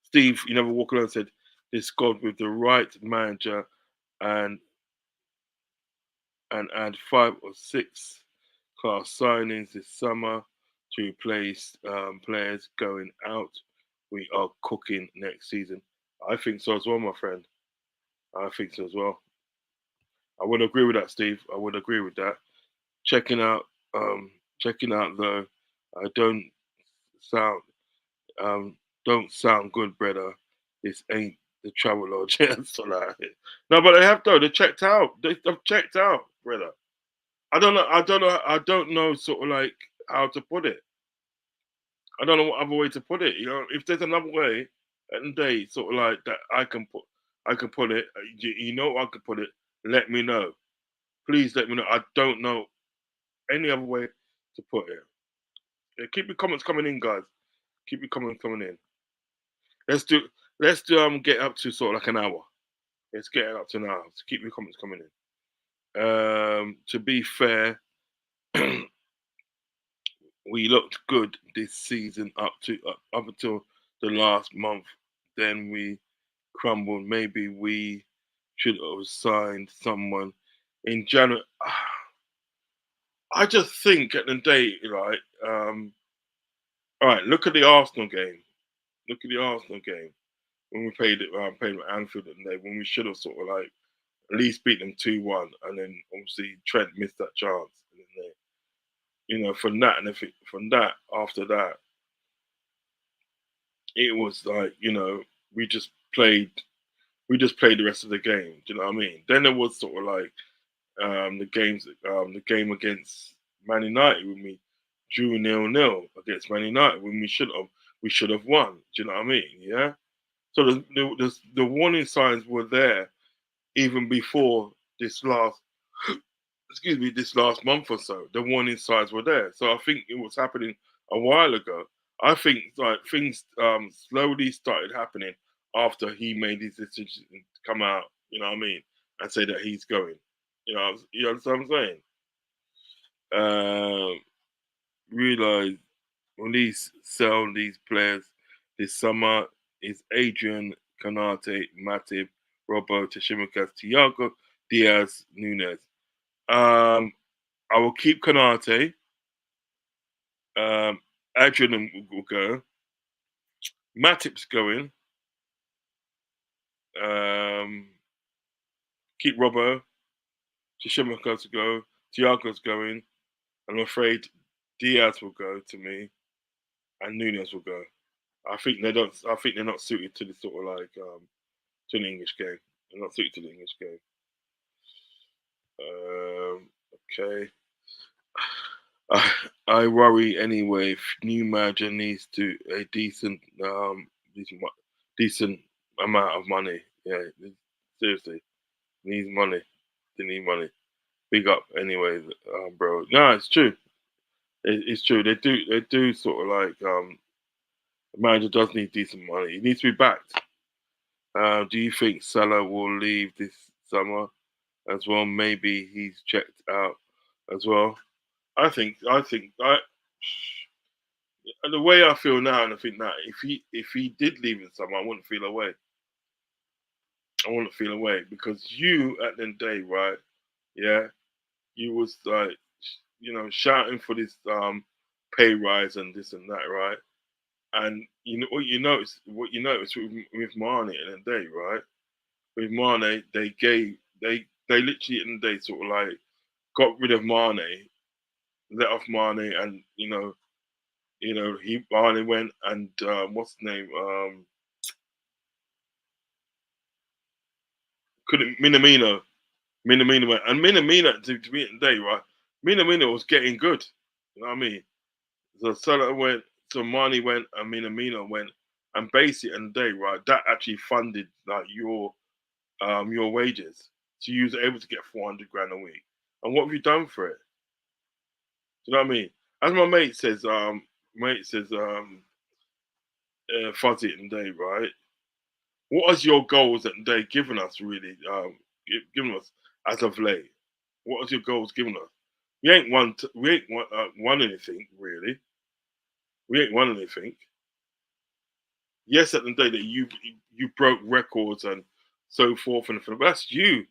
Steve, you never walk alone said, this squad with the right manager and add 5 or 6 class signings this summer to replace players going out. We are cooking next season. I think so as well, my friend. I think so as well. I would agree with that, Steve. I would agree with that. Checking out, checking out though. I sound, um, don't sound good, brother. This ain't the travel lodge. So like, no, but they have though. They checked out. They've checked out, brother. I don't know. I don't know. I don't know. Sort of like how to put it. I don't know what other way to put it. You know, if there's another way, and day sort of like that, I can put it. You know, I can put it. Let me know. Please let me know. I don't know any other way to put it. Yeah, keep your comments coming in, guys. Keep your comments coming in. Let's do. Let's do. Get up to sort of like an hour. Let's get it up to an hour. So keep your comments coming in. To be fair, we looked good this season up until the last month. Then we crumbled. Maybe we should have signed someone in January. I just think at the day, right? All right. Look at the Arsenal game. Look at the Arsenal game when we played with Anfield at the day when we should have sort of like at least beat them 2-1, and then obviously Trent missed that chance. And then from that and from that after that, it was like we just played the rest of the game. Do you know what I mean? Then there was sort of like the game against Man United when we drew 0-0 against Man United when we should have won. Do you know what I mean? Yeah. So the warning signs were there even before this last this last month or so. The warning signs were there. So I think it was happening a while ago. I think like things slowly started happening after he made his decision to come out. You know what I mean, and say that he's going. You understand what I'm saying? Um, Realize release sell these players this summer is Adrian Canate, Matip, Robo, Tashimikas, Tiago, Diaz, Nunes. I will keep Canate. Adrian will go. Matip's going. Um, keep Robo. Tashimikas to go. Tiago's going. I'm afraid Diaz will go to me, and Nunes will go. I think they don't. I think they're not suited to the sort of like to the English game. They're not suited to the English game. Okay. I worry anyway. If new manager needs to a decent, decent amount of money. Yeah, seriously, needs money. They need money. Big up anyway, bro. No, it's true. It's true. They do sort of like the manager does need decent money. He needs to be backed. Do you think Salah will leave this summer as well? Maybe he's checked out as well. I think the way I feel now, and I think that if he did leave in summer, I wouldn't feel away. I wouldn't feel away because you at the end of the day, right? Yeah, you was like shouting for this pay rise and this and that, right? And what you notice with Mane at the end of the day, right? With Mane, they literally in the day sort of like got rid of Mane, let off Mane, and he Mane went and what's his name? Couldn't Minamino went and Minamino to be in the day, right? Mina was getting good. You know what I mean? So Salah went, so Mane went, and Mina went, and basically, in the day, right, that actually funded like your wages. So you was able to get 400 grand a week. And what have you done for it? Do you know what I mean? As my mate says, Fuzzy in the day, right? What is your goals that they given us really? Given us as of late. What is your goals given us? We ain't won anything really. We ain't won anything. Yes, at the day that you broke records and so forth and but that's you.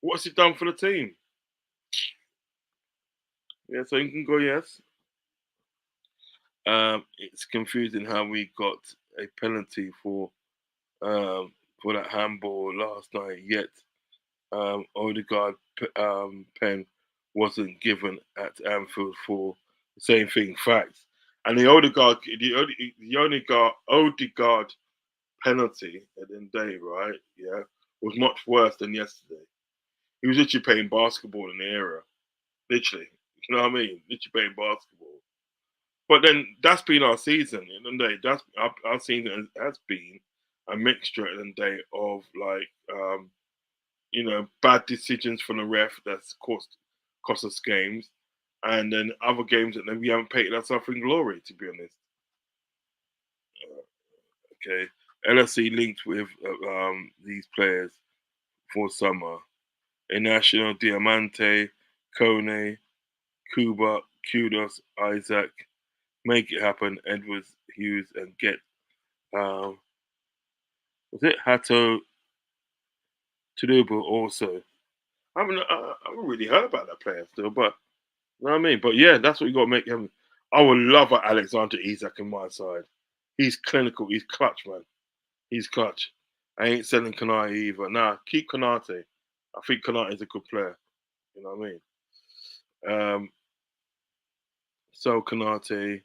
What's he done for the team? Yeah, so you can go yes. It's confusing how we got a penalty for that handball last night. Yet Odegaard pen wasn't given at Anfield for the same thing. Facts. And the Odegaard penalty at the end of the day, right? Yeah, was much worse than yesterday. He was literally playing basketball in the era. Literally. You know what I mean? Literally playing basketball. But then that's been our season. At the end of the day, that's our season has been a mixture at the end of the day of like bad decisions from the ref that's cost us games, and then other games that we haven't painted ourselves in glory. To be honest, okay. LSC linked with these players for summer. A National Diamante, Kone, Kuba, Kudos, Isaac, Make It Happen, Edwards, Hughes, and get um, was it Hato Tudubu also? I haven't really heard about that player still, but you know what I mean? But yeah, that's what you got to make him. I would love an Alexander Isak in my side. He's clinical. He's clutch, man. He's clutch. I ain't selling Kanate either. Nah, keep Kanate. I think Kanate is a good player. You know what I mean? So Kanate,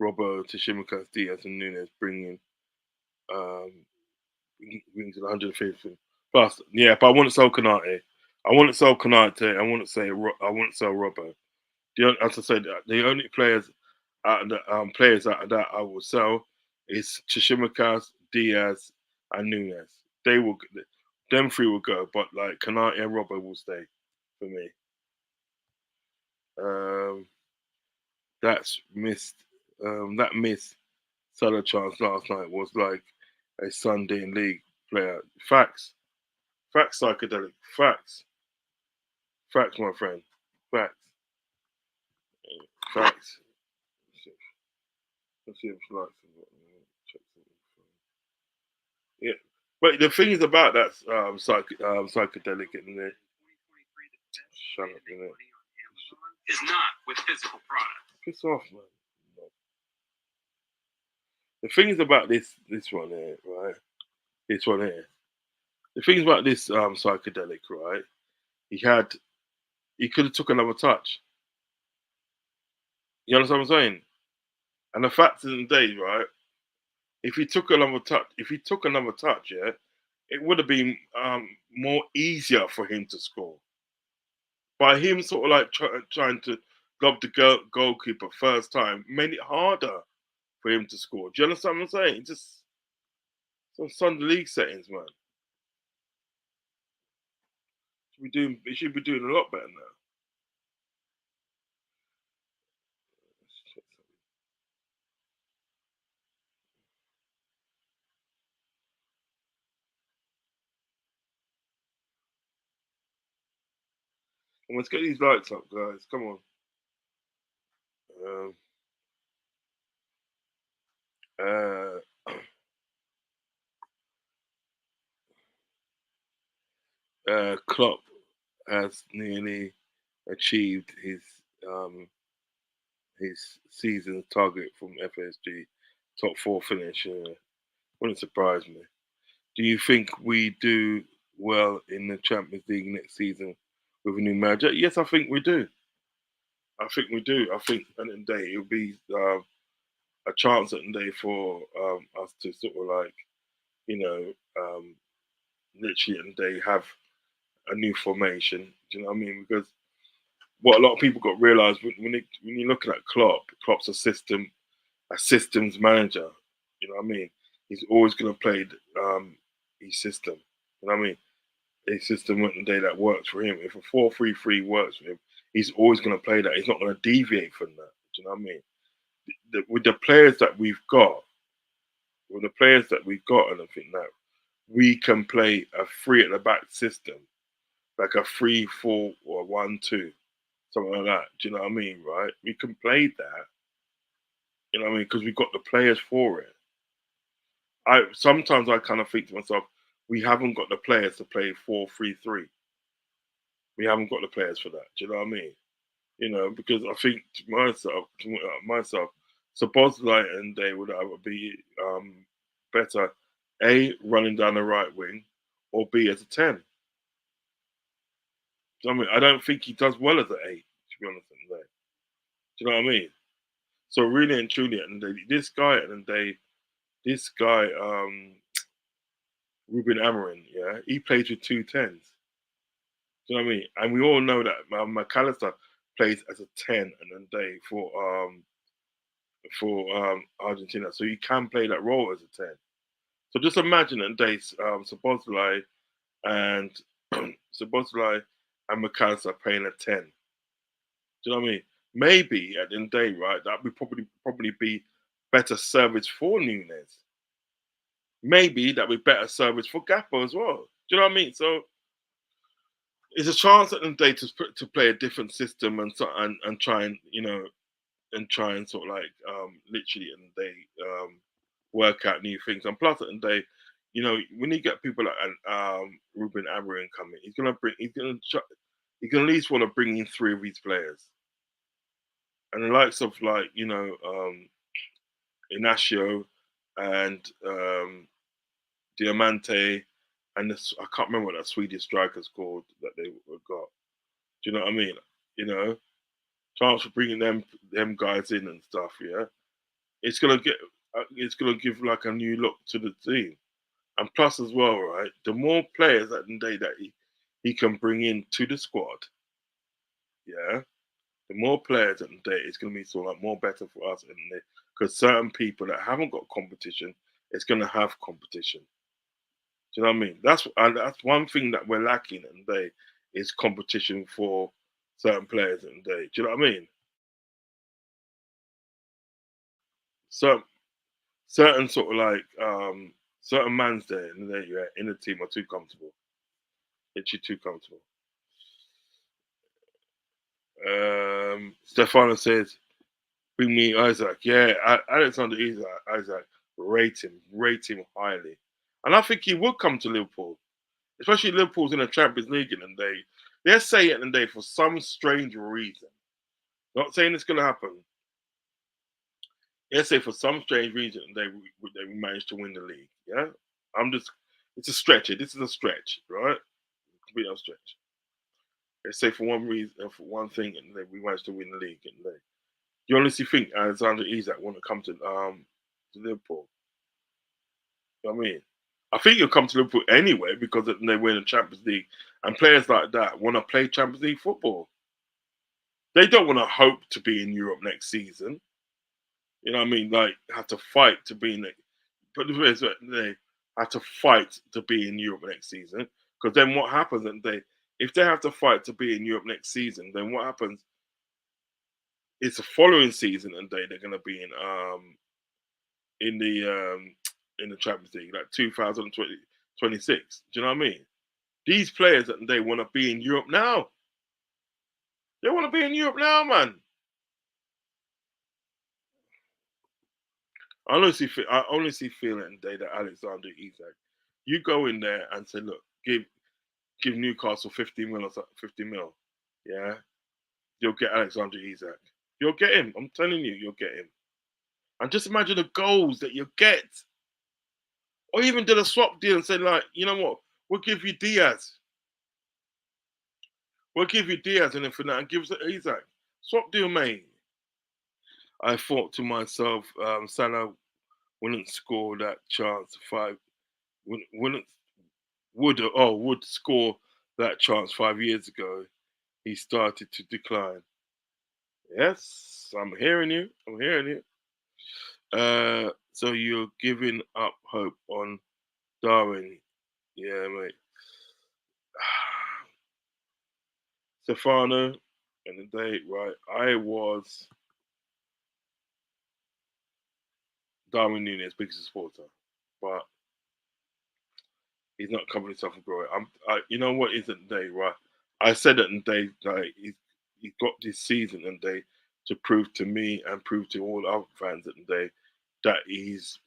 Robbo, Tishimikas, Diaz, and Nunes bringing um, brings to the 150 plus. Yeah, but I want to sell Kanate. I want to sell Kanate. I want to sell Robbo. As I said, the only players that I will sell is Chishimikas, Diaz, and Nunes. Them three will go, but like Kanate and Robbo will stay for me. Um, that's missed. That missed Salah chance last night was like a Sunday league player. Facts, psychedelic. Facts, my friend. Facts, facts. Let's see if she likes it. Yeah. But the thing is about that psychedelic in there. Shut up, in it. Is not with physical products. Piss off, man. The thing is about this one here, right? This one here. The thing is about this psychedelic, right? He could have took another touch. You understand what I'm saying? And the fact is, in the day, right? If he took another touch, yeah, it would have been more easier for him to score. By him sort of like trying to lob the goalkeeper first time made it harder for him to score. Do you understand what I'm saying? It just some Sunday league settings, man. He should be doing a lot better now. And let's get these lights up, guys. Come on. Um, uh, Klopp has nearly achieved um, his season target from FSG, top four finish. Wouldn't surprise me. Do you think we do well in the Champions League next season with a new manager? Yes, I think we do. I think we do. I think at the end of the day, it'll be a chance at the end of the day for us to sort of like, you know, literally at the end of the day have a new formation. Do you know what I mean? Because what a lot of people got realised when you're looking at Klopp's a systems manager. You know what I mean? He's always going to play his system. You know what I mean? A system one day that works for him. If a 4-3-3 works for him, he's always going to play that. He's not going to deviate from that. Do you know what I mean? With the players that we've got, and I think that we can play a three at the back system, like a 3-4 or 1-2, something like that. Do you know what I mean? Right? We can play that. You know what I mean? Because we've got the players for it. I sometimes I kind of think to myself, we haven't got the players to play 4-3-3. We haven't got the players for that. Do you know what I mean? You know, because I think to myself, Sabozlai and they would either be better, A, running down the right wing, or B, as a 10. Do you know what I mean? I don't think he does well as an 8, to be honest with you. Do you know what I mean? So really and truly, and this guy, Ruben Amorim, yeah, he plays with two tens. Do you know what I mean? And we all know that McAllister plays as a 10 and then day for Argentina, so he can play that role as a 10. So just imagine and day Sabozlai and Sabozlai and McAllister playing a 10. Do you know what I mean? Maybe at the end of the day, right, that would probably be better service for Nunes. Maybe that would be better service for Gappo as well. Do you know what I mean? So it's a chance at the day to play a different system and try and try and sort of like literally and they work out new things. And plus at the day, when you get people like Ruben Amorim coming, he's gonna at least want to bring in three of his players. And the likes of like, Inacio and Diamante and this, I can't remember what that Swedish striker's called that they got. Do you know what I mean? You know, chance for bringing them guys in and stuff. Yeah, it's gonna give like a new look to the team, and plus as well, right? The more players at the day that he can bring in to the squad, yeah, the more players at the day, it's gonna be sort of like more better for us, because certain people that haven't got competition, it's gonna have competition. Do you know what I mean? That's one thing that we're lacking at the day is competition for certain players at the day. Do you know what I mean? So certain sort of like certain mans there and there you're in the team are too comfortable. Literally too comfortable. Stefano says, bring me Isaac. Yeah, Alexander Isaac, rate him highly. And I think he would come to Liverpool. Especially Liverpool's in the Champions League and they're saying and they for some strange reason. Not saying it's gonna happen. Let's say for some strange reason they managed to win the league. Yeah, I'm just it's a stretch. This is a stretch, right? Complete stretch. Let's say for one reason, for one thing, and then we managed to win the league, and you honestly think Alexander Isak want to come to Liverpool? You know what I mean? I think he'll come to Liverpool anyway because they win the Champions League, and players like that want to play Champions League football. They don't want to hope to be in Europe next season. You know what I mean? Like have to fight to be in it. But they have to fight to be in Europe next season. Because then what happens? And if they have to fight to be in Europe next season, then what happens? It's the following season, and they're going to be in the Champions League, like 2026. Do you know what I mean? These players that they want to be in Europe now. They want to be in Europe now, man. I honestly feel it today that Alexander Isak, you go in there and say, look, give Newcastle 50 mil or 50 mil, yeah, you'll get Alexander Isak. You'll get him. I'm telling you, you'll get him. And just imagine the goals that you get. Or even did a swap deal and say, like, you know what, we'll give you Diaz. We'll give you Diaz and then for that and give us Isak. Swap deal, mate. I thought to myself, Salah wouldn't score that chance wouldn't would score that chance 5 years ago. he started to decline. Yes, I'm hearing you. I'm hearing you. So you're giving up hope on Darwin. Yeah, mate. Stefano, in the day, right? I was Darwin Nunes' biggest supporter, but he's not covering himself in glory. You know what is it, day, right? I said it in day, like he got this season and day to prove to me and prove to all other fans at the day that he's,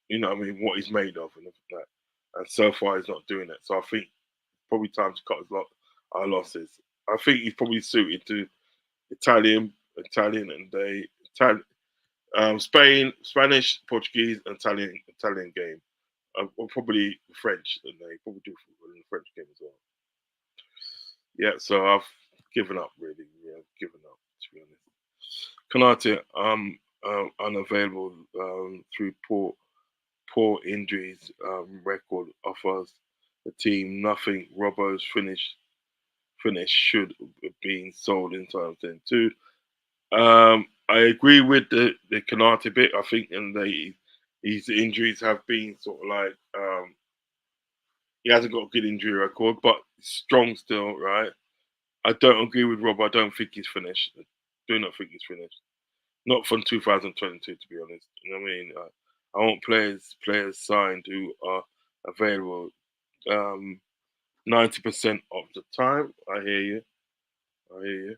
you know, what I mean, what he's made of and everything like that. And so far, he's not doing it. So I think probably time to cut our losses. I think he's probably suited to Italian, and they Spain, Spanish, Portuguese, and Italian game. Or probably French, and they probably do in the French game as well. Yeah, so I've given up really. Yeah, given up to be honest. Canate, unavailable through poor injuries. Record offers the team nothing. Robbo's finish should have been sold in time then too. I agree with the Canate bit. I think and his injuries have been sort of like he hasn't got a good injury record, but strong still, right? I don't agree with Rob. I don't think he's finished. I do not think he's finished. Not from 2022, to be honest. You know what I mean? I want players signed who are available 90% of the time. I hear you. I hear you.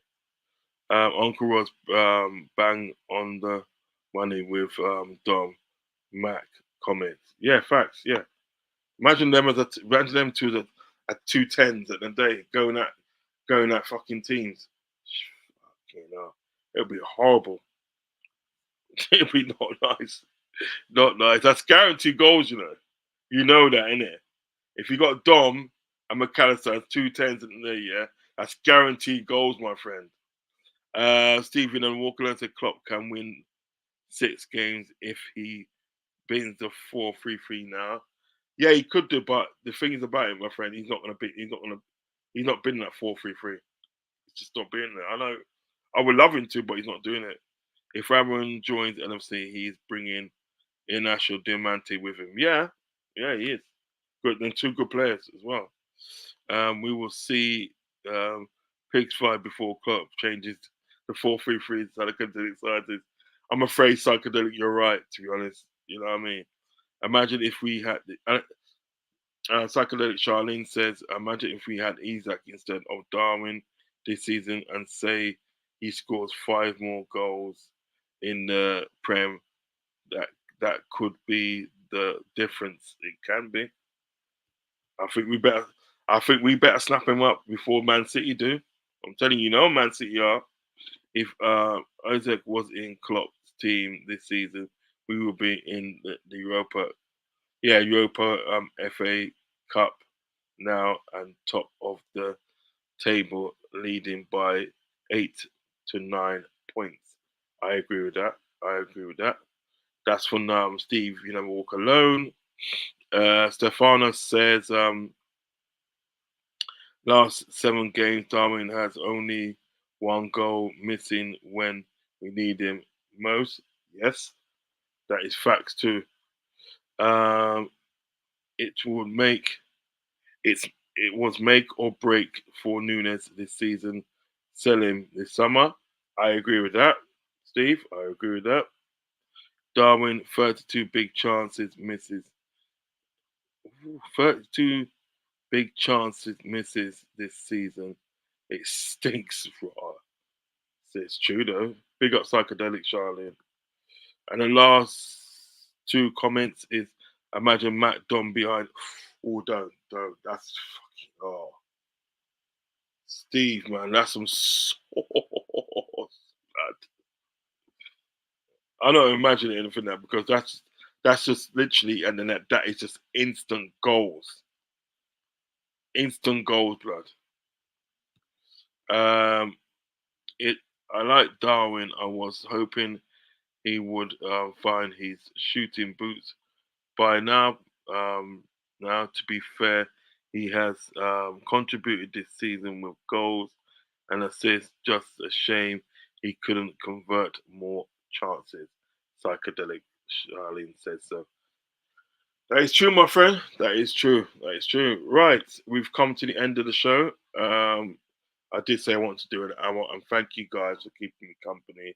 Uncle Ross bang on the money with Dom Mac comments. Yeah, facts. Yeah, imagine them imagine them two at 2 10s at the day going at fucking teams. Fucking hell. It'll be horrible. It'll be not nice. Not nice. That's guaranteed goals, you know. You know that, innit? If you got Dom and McAllister at 2 10s in the day, yeah, that's guaranteed goals, my friend. Stephen and Walker said Klopp can win 6 games if he bins the 4-3-3 now. Yeah, he could do, but the thing is about it, my friend, he's not been that 4-3-3. He's just not being there. I know I would love him to, but he's not doing it. If Ramon joins NFC, he's bringing Inacio Diamante with him. Yeah, yeah, he is. Good, and two good players as well. We will see Pigs fight before Klopp changes the 4-3-3 to psychedelic scientists. I'm afraid psychedelic. You're right. To be honest, you know what I mean. Imagine if we had psychedelic. Charlene says, imagine if we had Isaac instead of Darwin this season, and say he scores 5 more goals in the Prem. That that could be the difference. It can be. I think we better. I think we better snap him up before Man City do. I'm telling you, no, Man City are. If Isaac was in Klopp's team this season, we will be in the Europa, Europa FA Cup now and top of the table, leading by 8 to 9 points. I agree with that. I agree with that. That's from Steve. You never walk alone. Stefano says last 7 games, Darwin has only 1 goal missing when we need him most. Yes, that is facts too. Um, it would make it's it was make or break for Nunes this season. Sell him this summer. I agree with that, Steve. I agree with that. Darwin, 32 big chances misses. 32 big chances misses this season. It stinks for us. It's true though. Big up psychedelic, Charlene. And the last 2 comments is imagine Matt Don behind. Oh, don't. That's fucking. Oh, Steve, man, that's some sauce, man. I don't imagine anything that because that's just literally and then that is just instant goals, blood. Um, it. I like Darwin. I was hoping he would find his shooting boots by now. Now, to be fair, he has contributed this season with goals and assists. Just a shame he couldn't convert more chances. Psychedelic Charlene says so. That is true, my friend. That is true. That is true. Right, we've come to the end of the show. I did say I want to do an hour, and thank you guys for keeping me company.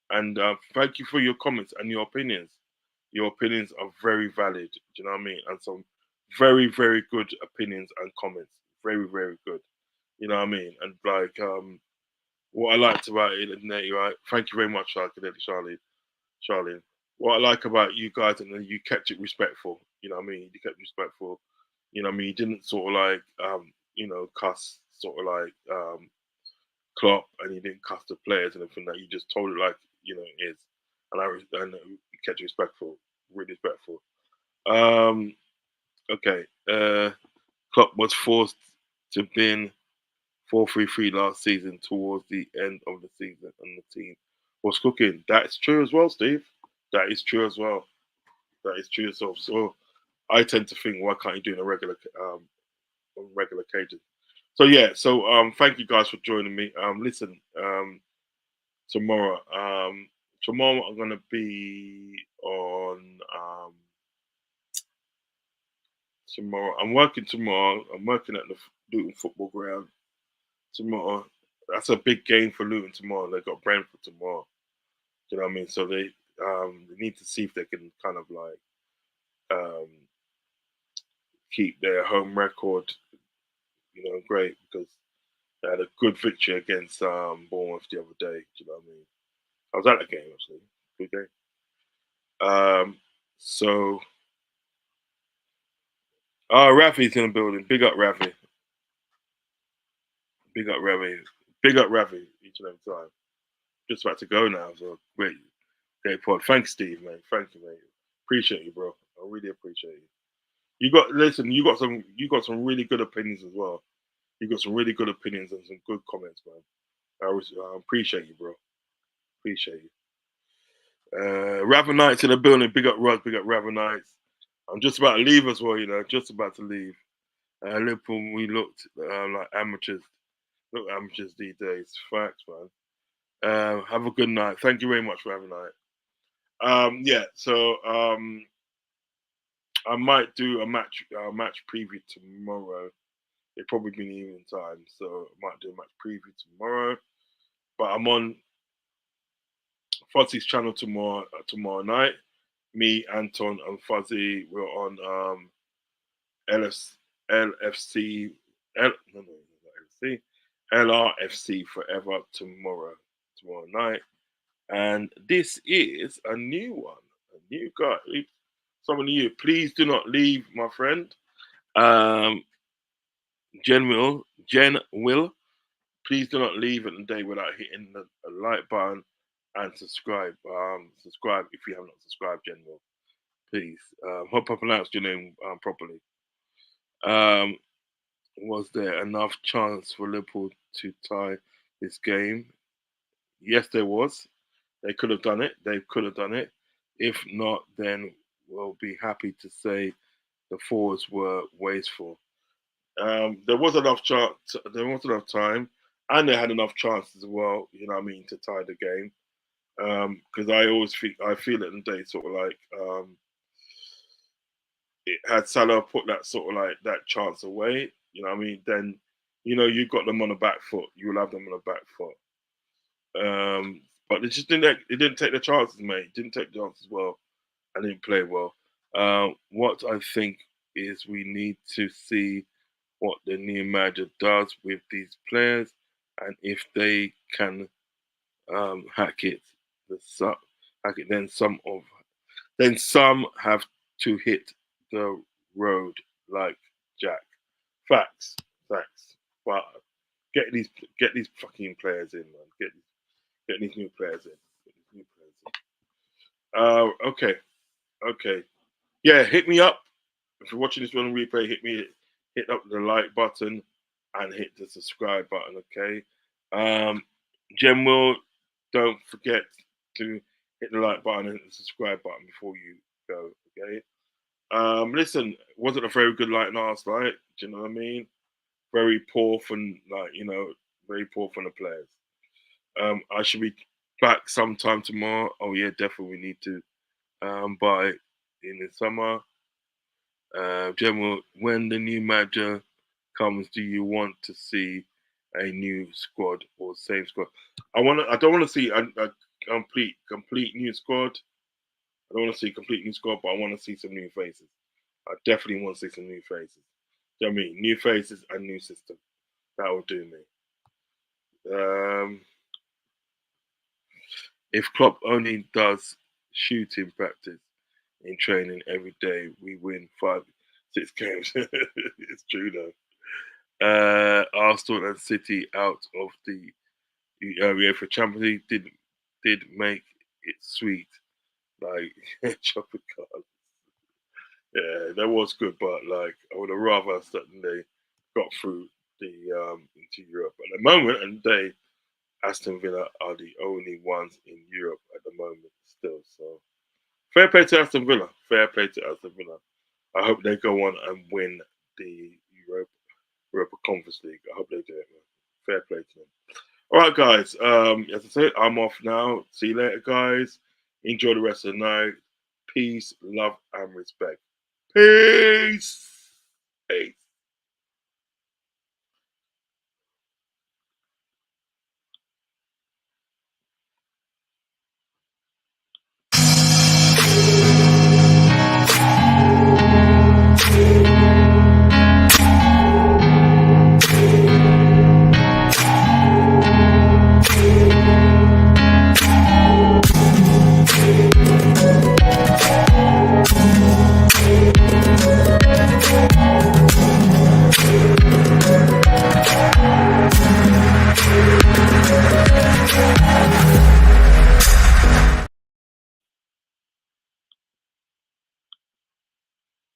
And thank you for your comments and your opinions. Your opinions are very valid. Do you know what I mean? And some very, very good opinions and comments. Very, very good. You know what I mean? And like what I liked about it, Nate, right? Thank you very much, Charlene. What I like about you guys, and then you kept it respectful. You know what I mean? You kept it respectful. You know what I mean? You didn't sort of like, cuss sort of like Klopp, and you didn't cuss the players and everything. That you just told it like it is, and you kept it respectful, really respectful. Um, okay. Klopp was forced to bin 4-3-3 last season towards the end of the season, and the team was cooking. That's true as well, Steve. That is true as well. That is true as well. So I tend to think, why can't you do it on regular occasions? So yeah, so thank you guys for joining me. Listen, tomorrow, tomorrow I'm gonna be on tomorrow. I'm working tomorrow. I'm working at the Luton football ground tomorrow. That's a big game for Luton tomorrow. They got Brentford tomorrow. Do you know what I mean? So they need to see if they can kind of like um, keep their home record, great, because they had a good victory against Bournemouth the other day. Do you know what I mean? I was at the game actually. Good game. So Rafi's in the building. Big up Rafi. Big up Rafi. Big up Rafi each and every time. Just about to go now. So great pod. Thanks, Steve, man. Thank you, mate. Appreciate you, bro. I really appreciate you. You got some really good opinions as well. You got some really good opinions and some good comments, man. I appreciate you, bro. Appreciate you. Raven Knights in the building. Big up Rodz. Big up Raven Knights. I'm just about to leave as well, just about to leave. Liverpool, we looked like amateurs. Look amateurs these days. Facts, man. Have a good night. Thank you very much for having night. Yeah, so I might do a match preview tomorrow. It probably be evening time, so I might do a match preview tomorrow. But I'm on Fuzzy's channel tomorrow night. Me, Anton, and Fuzzy, we're on LS, LFC, L, no, not LFC, LRFC Forever tomorrow night. And this is a new one, a new guy. Some of you, please do not leave, my friend. Jen will, please do not leave it today without hitting the like button and subscribe. Subscribe if you have not subscribed, Jen will. Please. Hope I pronounced your name properly. Was there enough chance for Liverpool to tie this game? Yes, there was. They could have done it. They could have done it. If not, then we'll be happy to say the forwards were wasteful. There was enough chance. There was enough time, and they had enough chances as well. You know what I mean, to tie the game. Because I feel it in the day sort of like it had Salah put that sort of like that chance away. You know what I mean? Then you got them on the back foot. You will have them on the back foot. But it didn't take the chances, mate. It didn't take the chances well. I didn't play well. What I think is we need to see what the new manager does with these players, and if they can hack it, hack it. Then some have to hit the road like Jack. Facts. But get these fucking players in, man. Get these new players in. Get these new players in. Okay. Yeah, hit me up. If you're watching this on replay, hit up the like button and hit the subscribe button, okay? Jen will, don't forget to hit the like button and hit the subscribe button before you go, okay? Listen, wasn't a very good night last night, do you know what I mean? Very poor from Very poor from the players. I should be back sometime tomorrow. Oh yeah, definitely we need to buy in the summer. General, when the new manager comes, do you want to see a new squad or same squad? I don't want to see a complete new squad. I don't want to see a complete new squad, but I want to see some new faces. I definitely want to see some new faces. Do you know what I mean? New faces and new system. That will do me. If Klopp only does shooting practice in training every day, we win 5-6 games. It's true though. Arsenal and City out of the UEFA Champions League did make it sweet, like chocolate card. Yeah, that was good, but like I would have rather us that they got through the into Europe at the moment, and Aston Villa are the only ones in Europe at the moment still. So fair play to Aston Villa. Fair play to Aston Villa. I hope they go on and win the Europa Conference League. I hope they do it, man. Fair play to them. All right, guys. As I said, I'm off now. See you later, guys. Enjoy the rest of the night. Peace, love, and respect. Peace. Peace.